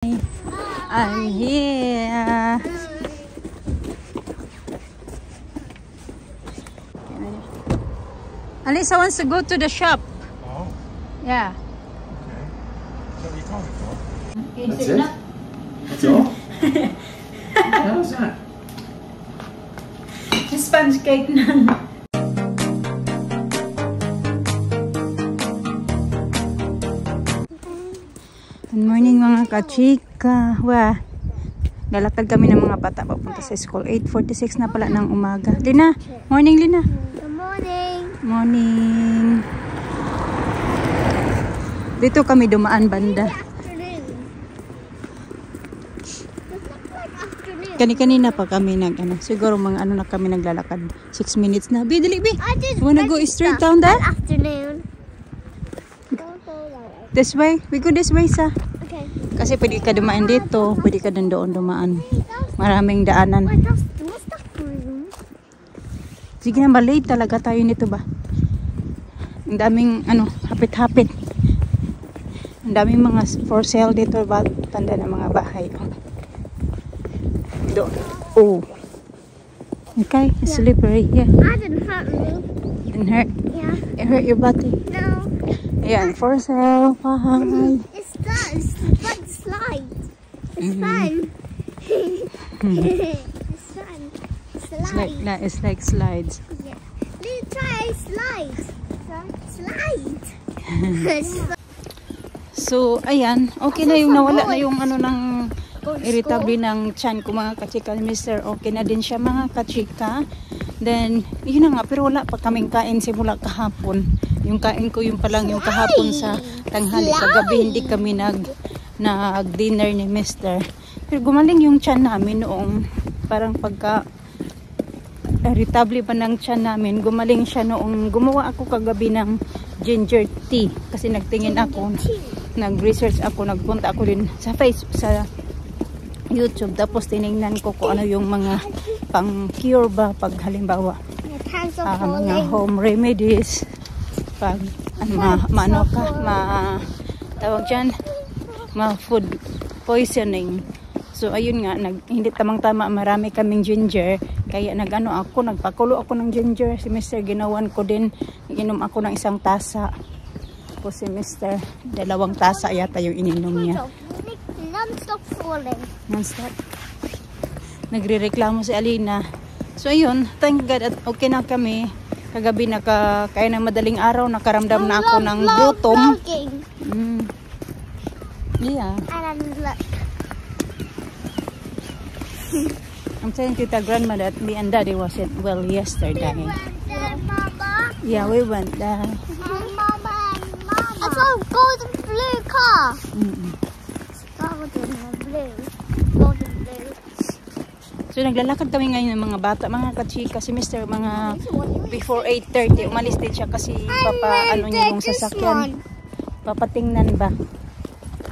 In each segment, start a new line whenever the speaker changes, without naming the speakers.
I'm here. Alisa wants to go to the shop.
Oh.
Yeah.
Okay. Is that what you're coming for?
That's
it? That's all? What the hell is that?
Sponge cake na. Good morning mga kachika. Wah, lalakad kami ng mga bata papunta sa school. 8:46 na pala ng umaga. Lina, morning Lina.
Good morning.
Morning. Dito kami dumaan banda.
Afternoon. Afternoon.
Kanina pa kami siguro mga na kami naglalakad. 6 minutes na. Bi, dali, bi. You wanna go straight down there?
Afternoon.
This way? We go this way, sa.
Okay.
Kasi pwede ka dumaan dito, pwede ka doon dumaan. Maraming daanan.
Wait, what's that room?
Sige na, late talaga tayo nito ba? Ang daming, hapit-hapit. Ang daming mga for sale dito ba? Tanda ng mga bahay. Doon. Oh. Okay, it's slippery here.
I didn't hurt me.
Didn't hurt?
Yeah.
It hurt your body?
No.
Ayan, for sale. Bye.
It's fun. It's fun to slide. It's fun. It's fun. Slide.
It's like slides.
Yeah. Let's try slide. Slide.
So, ayan. Okay na yung nawala na yung ng irritable ng tiyan ko mga kachika. Mr. Okay na din siya mga kachika. Then, yun na nga. Pero wala pa kaming kain simula kahapon. Yung kain ko yung palang yung kahapon sa tanghali. Kagabi hindi kami nag-dinner ni Mr. Pero gumaling yung tiyan namin noong parang pagka irritable pa ng tiyan namin. Gumaling siya noong gumawa ako kagabi ng ginger tea. Kasi nagtingin ako, nag-research ako, nagpunta ako din sa YouTube. Tapos tinignan ko kung ano yung mga pang-cure ba pag halimbawa mga home remedies pag tawag dyan food poisoning. So ayun nga, hindi tamang-tama marami kaming ginger, kaya nagpakulo ako ng ginger. Si Mr. ginawan ko din, inom ako ng 1 tasa. Tapos si Mr. 2 tasa yata yung ininom niya.
Non-stop falling.
Non-stop. Nagre-reklamo si Alina. So ayun, thank God at okay na kami. Kagabi kaya ng madaling araw nakaramdam na ako ng gutom. Yeah.
And look.
I'm telling Tita Grandma that me and Daddy wasn't well yesterday.
Mama.
Yeah, we went there.
Mama. I saw a golden blue car. Golden blue. Golden blue.
So naglalakad kami ngayon ng mga bata, mga kachika. Si Mr. mga before 8:30 umalis din siya kasi niya yung sasakyan. Papatingnan ba?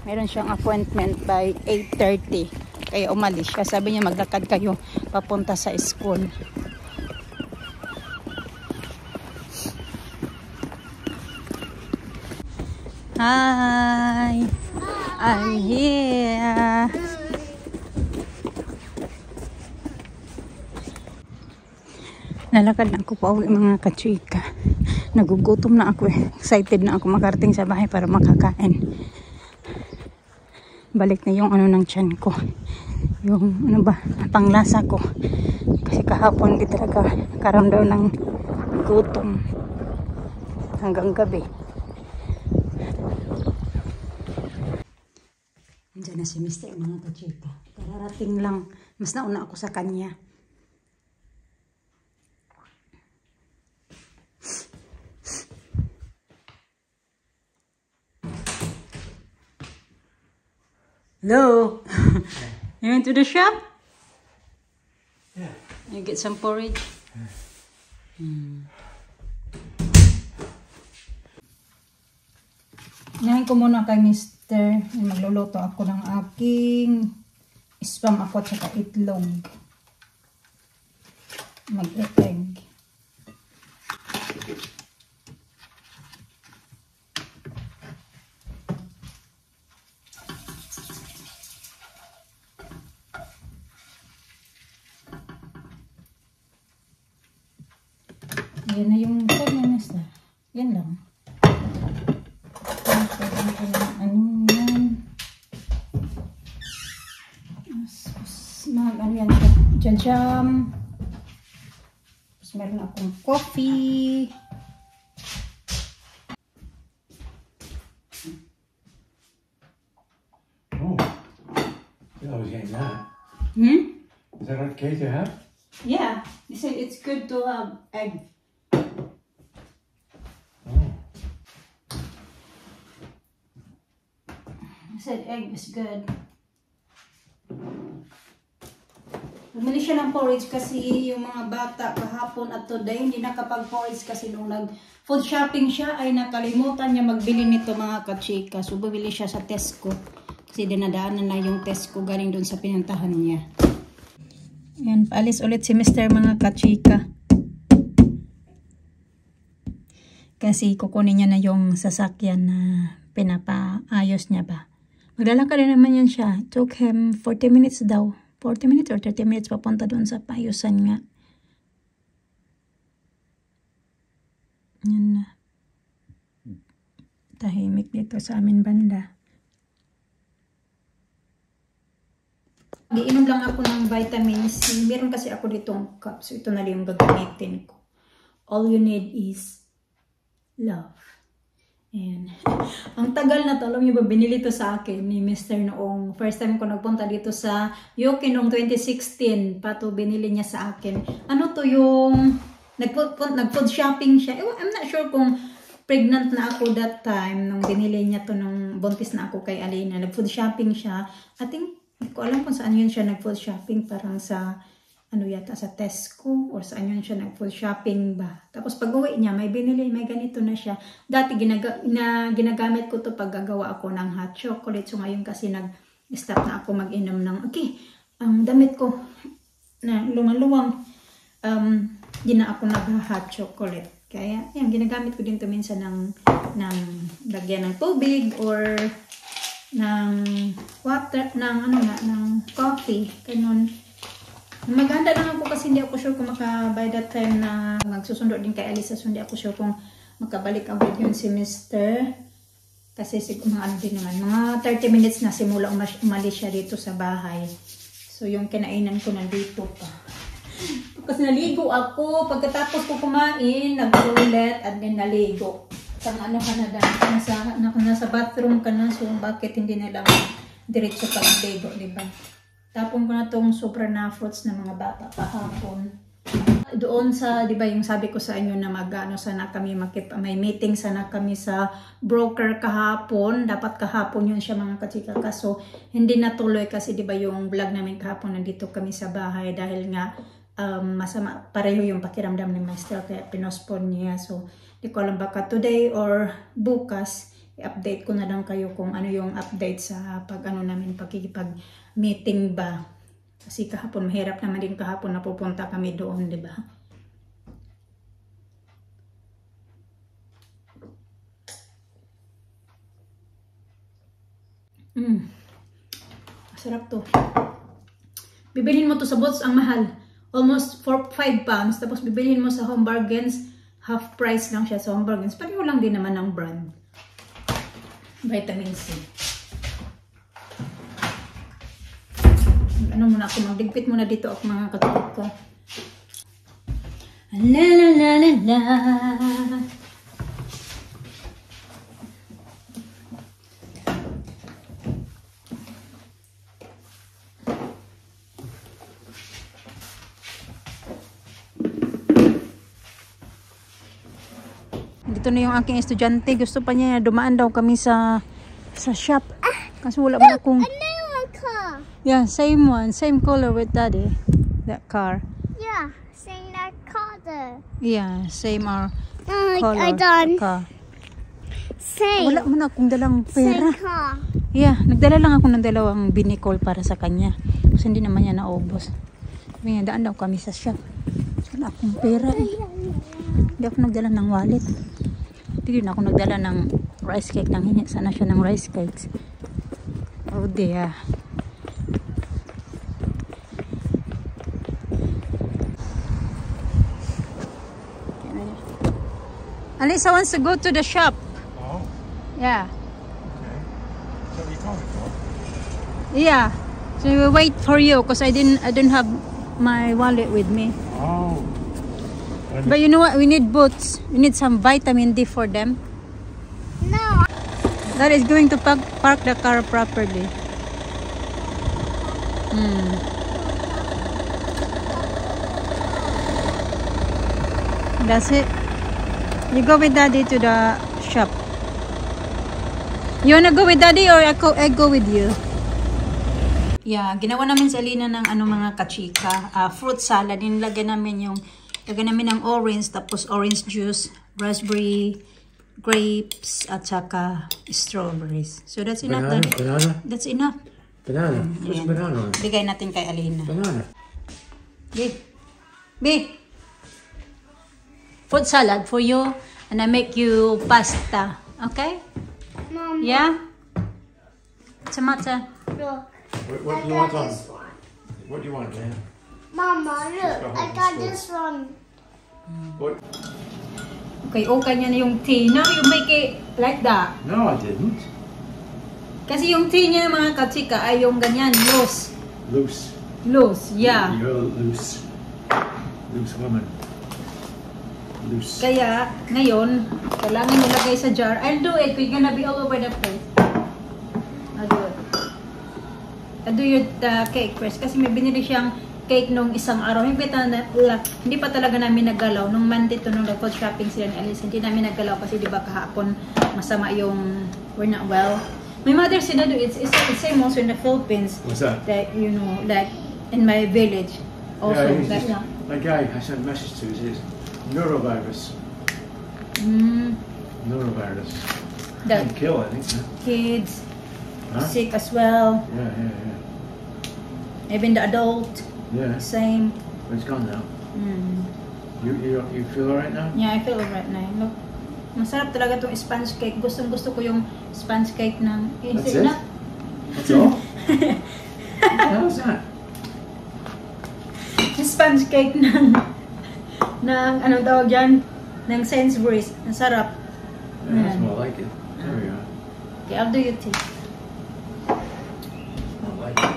Meron siyang appointment by 8:30. Kaya umalis siya. Sabi niya maglakad kayo papunta sa school. Hi! I'm here! Lalakad na ako pa uwi mga kachika. Nagugutom na ako eh. Excited na ako makarating sa bahay para makakain. Balik na yung ng tiyan ko. Yung panglasa ko. Kasi kahapon di talaga karamdaw ng gutom. Hanggang gabi. Nandiyan na si Mr. mga kachika. Kararating lang. Mas nauna ako sa kanya. Hello. You went to the shop?
Yeah.
You get some porridge? Inahin ko muna kay Mr. Magluluto ako ng aking spam ako at saka itlog. Mag-egg. yan na yung food na nasa. Yan lang. Ano yan? Ano yan? Jajam. Tapos meron akong coffee.
Oh, I was getting that.
Hmm?
Is that okay to have?
Yeah. They said it's good to have egg.
Oh.
I said egg is good. Bumili siya ng porridge kasi yung mga bata kahapon at today hindi nakapag-porridge kasi nung nag-food shopping siya ay nakalimutan niya magbili nito mga kachika. So bumili siya sa Tesco kasi dinadaanan na yung Tesco galing doon sa pinuntahan niya. Ayan, paalis ulit si Mr. mga kachika. Kasi kukunin niya na yung sasakyan na pinapaayos niya ba. Maglalakad na naman yan siya. It took him 40 minutes daw. 40 minutes or 30 minutes papunta doon sa paayusan nga. Yan na. Tahimik dito sa amin banda. Giinom lang ako ng vitamin C. Meron kasi ako ditong cup. So ito na lang yung gagamitin ko. All you need is love. And ang tagal na to, alam niyo ba, binili to sa akin ni Mr. noong first time ko nagpunta dito sa UK noong 2016 pa to binili niya sa akin. Ano to yung nag-food shopping siya. I'm not sure kung pregnant na ako that time nung binili niya to nung buntis na ako kay Alina. Nag-food shopping siya. I think, hindi ko alam kung saan yun siya nag-food shopping, parang sa ano yata sa Tesco or saan yun siya nag-food shopping ba. Tapos pag uwi niya, may binili, may ganito na siya. Dati ginagamit ko to pag gagawa ako ng hot chocolate. So ngayon kasi nag-stop na ako mag-inom ng, okay, ang damit ko na lumaluwang, di na ako nag-hot chocolate. Kaya yan, ginagamit ko din to minsan ng lagyan ng tubig or ng water, ng coffee, ganun. Maganda lang ako kasi hindi ako sure kung by that time na magsusundo din kay Alisa. So hindi ako sure kung makabalik agad yun si Mr. Kasi mga ano din naman, mga 30 minutes na simula umalis siya dito sa bahay. So yung kinainan ko nandito pa. Kasi naligo ako. Pagkatapos ko kumain, nag-toilet at then naligo. Pang ano ka na dahil, nasa bathroom ka na. So bakit hindi na lang diretso pag-ligo, diba? Tapon ko na tong sobra na fruits ng mga bata kahapon. Doon sa, di ba yung sabi ko sa inyo na sana kami may meeting sana kami sa broker kahapon. Dapat kahapon yun siya mga kachika. Kaso hindi natuloy kasi di ba yung vlog namin kahapon nandito kami sa bahay dahil nga masama pareho yung pakiramdam ni Master kaya pinospone niya. So di ko alam baka today or bukas i-update ko na lang kayo kung ano yung update sa namin pakikipag-meeting ba. Kasi kahapon, mahirap naman din kahapon na pupunta kami doon, di ba? Masarap to. Bibilhin mo to sa Boots, ang mahal. Almost 5 pounds. Tapos bibilhin mo sa Home Bargains, half price lang siya sa Home Bargains. Pareho lang din naman ng brand. Vitamin C. Ano muna ako, magdigpit muna dito ako mga katulog ko. La la la la la. Dito na yung aking estudyante. Gusto pa niya dumaan daw kami sa shop. Kasi wala mo akong... Yeah, same one. Same color with daddy. That car.
Yeah, same that car there.
Yeah, same our color.
I done.
Car.
Same.
Wala mo na akong dalang pera.
Same car.
Yeah, nagdala lang ako ng dalawang binicol para sa kanya. Kasi hindi naman niya naubos. Sabi niya, daan daw kami sa shop. Wala akong pera eh. Hindi ako nagdala ng wallet. Hindi din ako nagdala ng rice cake. Nanghingi sana siya ng rice cakes. Oh dear. Alisa wants to go to the shop.
Oh,
Yeah.
okay. So you can't go.
Yeah. So we wait for you because I don't have my wallet with me.
Oh.
But you know what? We need boots. We need some vitamin D for them.
No.
That is going to park the car properly. That's it. You go with daddy to the shop. You wanna go with daddy or I go with you? Yeah, ginawa namin sa Alina ng mga kachika. Fruit salad. Nilagyan namin ng orange, tapos orange juice, raspberry, grapes, at saka strawberries. So that's enough,
Banana,
daddy.
banana.
That's enough.
Banana. What's
Ayan.
banana on?
Bigay natin kay Alina.
Banana.
B. Fruit salad for you, and I make you pasta. Okay?
Mama,
Yeah? Tomato.
look.
What do you want on? What do you want, man?
Mama, look. I got this one.
What?
Okay, niya na yung tea. Now you make it like that.
No, I didn't.
Kasi yung tea niya mga kachika ay yung ganyan, loose.
Loose.
Loose, yeah.
You're loose. Loose woman. Loose.
Kaya, ngayon, kailangan nilagay sa jar. I'll do it. We're gonna be all over the place. I'll do it. I'll do your cake first. Kasi may binili siyang cake nung isang araw. Hindi pa talaga namin naggalaw. Nung Monday to, nung nag-food shopping sila ni Alice, hindi namin naggalaw kasi di ba kahapon masama yung we're not well. My mother said that it's the same also in the Philippines.
What's that?
That, you know, like in my village. Also,
Yeah, he's
that,
just, my guy I sent a message to, he says, norovirus. Norovirus.
that
Can kill, I think.
kids
Huh?
sick as well.
Yeah.
Even the adult,
Yeah.
same.
But it's gone now. You feel alright now?
Yeah, I feel alright na. Look, masarap talaga tong sponge cake. Gusto ko yung sponge cake ng...
That's it? That's all? What the hell is that?
Sponge cake ng anong tawag dyan? Ng Sainsbury's. Ang sarap.
Yeah, that's
Yeah.
more like it. There we go.
Okay, I'll do your tea.
Not like it.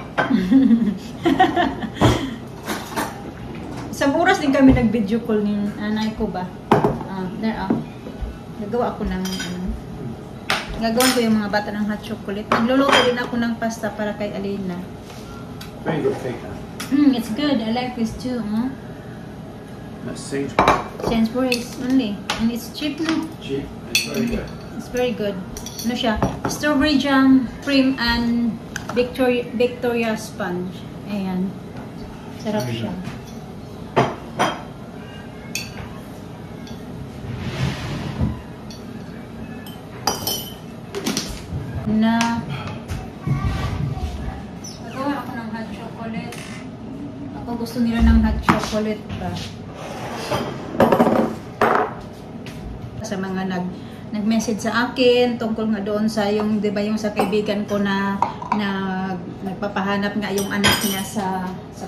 Isang oras din kami nag-video call ni nanay ko ba? Nagawa ako ng gagawin ko yung mga bata ng hot chocolate. Nagluluto din ako ng pasta para kay Alina.
Very good cake, huh?
It's good. I like this too.
That's Sainsbury's.
Sainsbury's only. And it's cheap no?
Cheap. It's very good.
It's very good. Ano siya? Strawberry jam, cream, and Victoria sponge. Ayan. Sarap siya. Nagawa ako ng hot chocolate. Ako gusto nila ng hot chocolate ba? Sa mga nag-message sa akin tungkol nga doon sa yung 'di ba yung sa kaibigan ko na nagpapahanap nga yung anak niya sa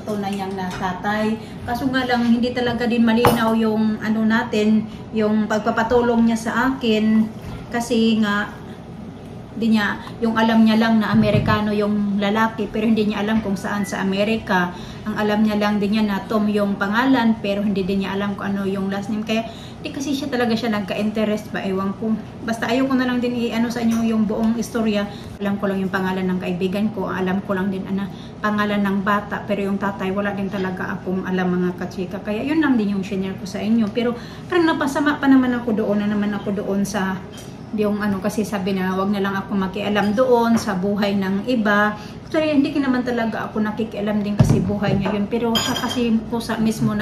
tunay niyang na tatay. Kaso nga lang hindi talaga din malinaw yung ano natin, yung pagpapatulong niya sa akin kasi nga yung alam niya lang na Amerikano yung lalaki pero hindi niya alam kung saan sa Amerika. Ang alam niya lang din niya na Tom yung pangalan pero hindi din niya alam kung ano yung last name. Kaya di kasi siya talaga siya nagka-interest ba, ewan ko. Basta ayaw ko na lang din i-ano sa inyo yung buong istorya. Alam ko lang yung pangalan ng kaibigan ko. Alam ko lang din pangalan ng bata pero yung tatay wala din talaga akong alam mga kachika. Kaya yun lang din yung share ko sa inyo. Pero parang napasama pa naman ako doon sa yung kasi sabi na wag na lang ako makialam doon sa buhay ng iba. Actually, hindi naman talaga ako nakikialam din kasi buhay niya yun. Pero siya kasi po mismo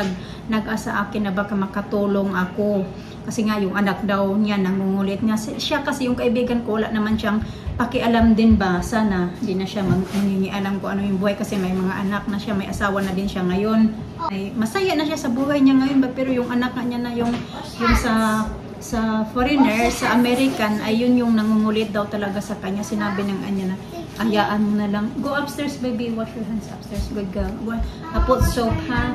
nag-asa akin na baka makatulong ako. Kasi nga yung anak daw niya nangungulit nga. Siya kasi yung kaibigan ko, wala naman siyang pakialam din ba. Sana hindi na siya mangingialam ko ano yung buhay kasi may mga anak na siya, may asawa na din siya ngayon. Ay, masaya na siya sa buhay niya ngayon ba? Pero yung anak niya na yung sa foreigner, sa American, ay yun yung nangungulit daw talaga sa kanya. Sinabi ng anya na, hayaan mo na lang. Go upstairs, baby. Wash your hands upstairs. Good girl. Put soap, ha?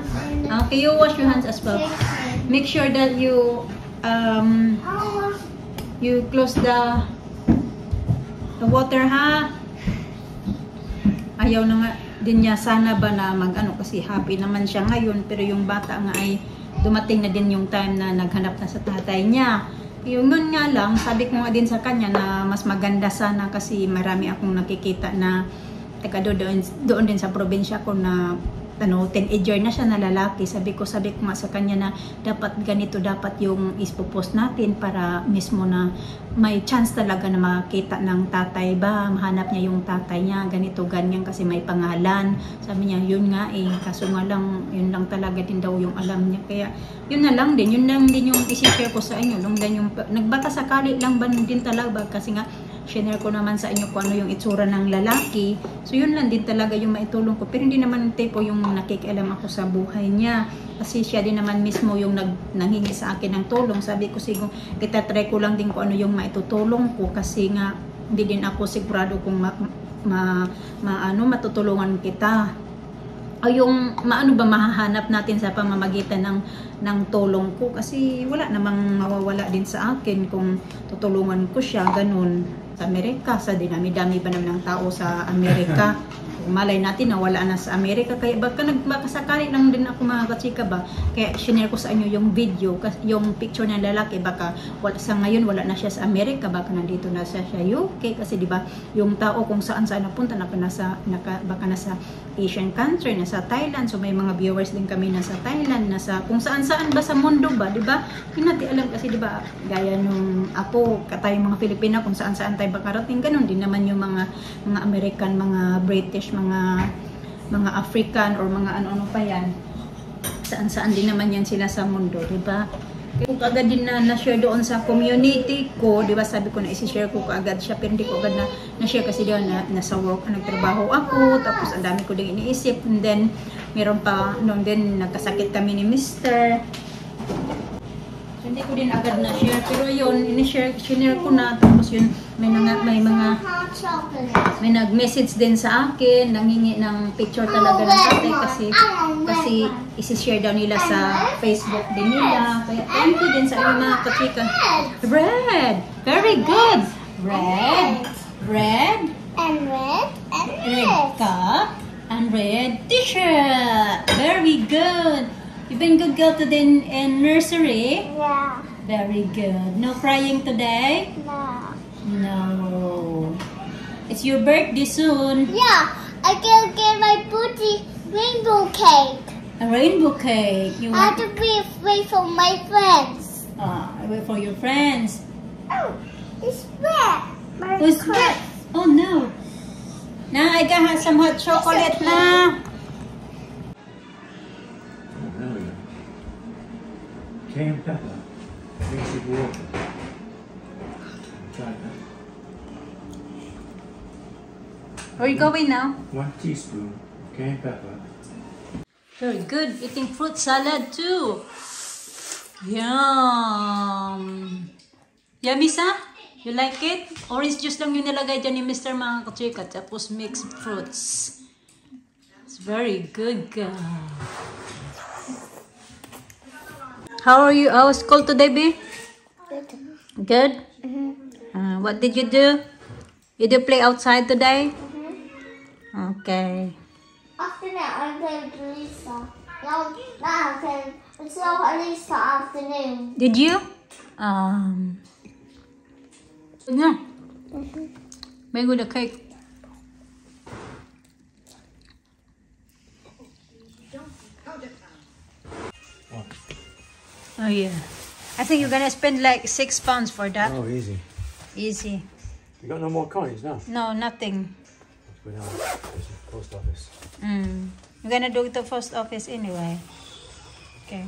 Okay, you wash your hands as well. Make sure that you you close the water, ha? Ayaw na nga din niya sana ba na mag-ano, kasi happy naman siya ngayon, pero yung bata nga ay dumating na din yung time na naghanap na sa tatay niya. Yung nun nga lang, sabi ko nga din sa kanya na mas maganda sana kasi marami akong nakikita na taga doon din sa probinsya ko na teenager na siya na lalaki. Sabi ko nga sa kanya na dapat ganito, dapat yung ispopost natin para mismo na may chance talaga na makita ng tatay ba, mahanap niya yung tatay niya, ganito, ganyan, kasi may pangalan. Sabi niya, yun nga kaso nga lang, yun lang talaga din daw yung alam niya. Kaya, yun lang din yung isi-share ko sa inyo. Nung din yung, nagbata sakali lang ba din talaga, kasi nga, share ko naman sa inyo kung ano yung itsura ng lalaki. So yun lang din talaga yung maitulong ko. Pero hindi naman tipo yung nakikialam ako sa buhay niya. Kasi siya din naman mismo yung nanghingi sa akin ng tulong. Sabi ko siguro, kita-try ko lang din kung ano yung maitutulong ko. Kasi nga, hindi din ako sigurado kung matutulungan kita. O yung maano ba mahahanap natin sa pamamagitan ng tulong ko. Kasi wala namang mawawala din sa akin kung tutulungan ko siya, ganun. Sa Amerika, sa dinami-dami pa naman ng tao sa Amerika. Malay natin na wala na sa Amerika, kaya baka sakali lang din ako mga kachika ba, kaya sinare ko sa inyo yung video, yung picture ng lalaki, baka sa ngayon wala na siya sa Amerika, baka nandito na siya sa UK, kasi di ba yung tao kung saan napunta, baka nasa Asian country, nasa Thailand, so may mga viewers din kami nasa Thailand, nasa kung saan ba sa mundo ba, di ba? Hindi natin alam kasi di ba, gaya nung ako, tayong mga Pilipina, kung saan tayo makarating, ganun din naman yung mga American, mga British, mga African or mga ano pa yan, saan din naman yan sila sa mundo, di ba? Kung agad din na-share doon sa community ko, di ba, sabi ko na isi-share ko kaagad siya, pero hindi ko agad na-share kasi doon nasa work, nagtrabaho ako, tapos ang dami ko din iniisip, and then meron pa noon din nagkasakit kami ni Mr. So, hindi ko din agad na-share, pero yun, sinare ko na, tapos yun, may nag-message din sa akin, nanghingi ng picture talaga ng tatay kasi isi-share daw nila sa Facebook din nila. Kaya thank you din sa inyo mga kachika. Red! Very good! Red!
And red.
Red cup and red t-shirt. Very good! You've been good girl today in nursery?
Yeah.
Very good. No crying today? No. It's your birthday soon.
Yeah, I can get my booty rainbow cake.
A rainbow cake. You
I have
want?
to wait for my friends.
Wait for your friends.
Oh, it's wet.
Who's that? Oh no. Now I got some hot chocolate now.
There we go. Cayenne pepper. Mixed with water. Try that.
Where are you going now?
1 teaspoon cayenne pepper.
Very good. Eating fruit salad too. Yum. Yummy sa? You like it? Orange juice lang yung nilagay dyan ni Mr. mga kachika. Tapos mixed fruits. It's very good, girl. How are you? How was school today, B? Good? What did you do? You do play outside today? Okay.
After that, I'm playing with Lisa. Now I can. It's not Lisa afternoon.
Did you? Yeah. Very good, the cake. Oh yeah. I think you're gonna spend like £6 for that.
Oh, easy.
Easy.
You got no more coins now?
No, nothing.
There's a post office.
We're gonna do it to post office anyway. Okay.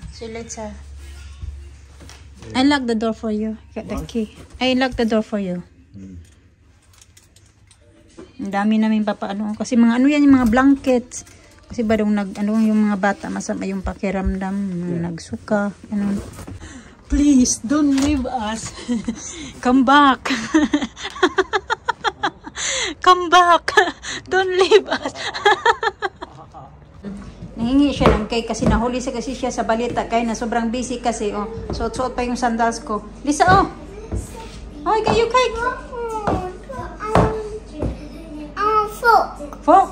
See you later. I lock the door for you. Got the key. I lock the door for you. Ang dami namin papaano. Kasi mga ano yan, yung mga blankets. Kasi ba yung yung mga bata, masama yung pakiramdam, nagsuka, ano. Please, don't leave us. Come back. Come back. Don't leave us. nanghingi siya ng cake kasi nahuli siya sa balita kaya na sobrang busy kasi. Oh, suot-suot pa yung sandals ko. Lisa, oh! Oh, I got you cake!
Fork.
Fork?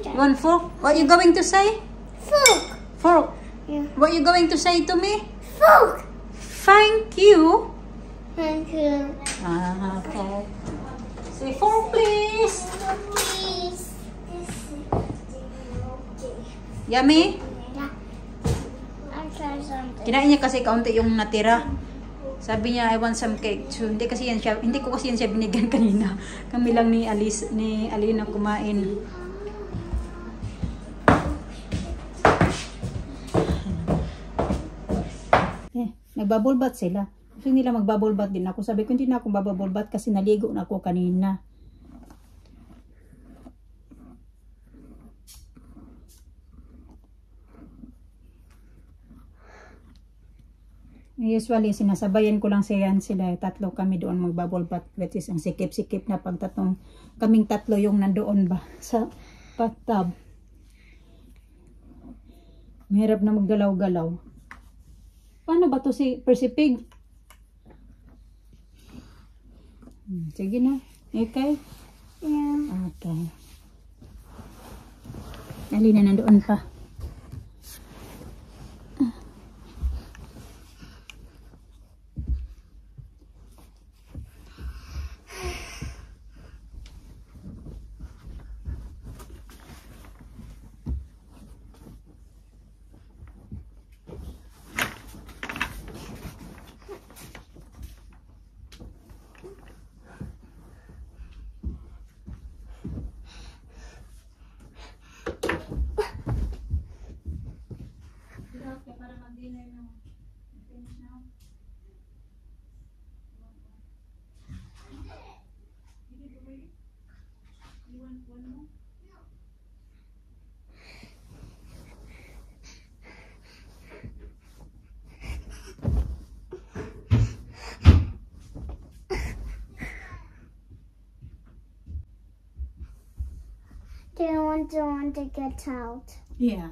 You want fork? What you going to say?
Fork.
Fork?
Yeah.
What you going to say to me?
Fork.
Thank you.
Thank you.
Ah, okay. Say fork, please.
Please.
Yummy?
Yeah. I'll try something.
Kinain niya kasi kaunti yung natira. Sabi niya, I want some cake too. Hindi ko kasi yan siya binigyan kanina. Kami lang ni Alina kumain. Nagbubble bath sila. Gusto nila magbubble bath din ako. Sabi ko, hindi na akong babubble bath kasi naligo na ako kanina. Usually, sinasabayan ko lang sila. Tatlo kami doon magbubble bath. That is, ang sikip-sikip na kaming tatlo yung nandoon ba sa bathtub. Mahirap na maggalaw-galaw. Paano ba to si Percy Pig? Sige na. Okay?
Yeah.
Okay. Alina nandoon pa.
Do you want to get out?
Yeah.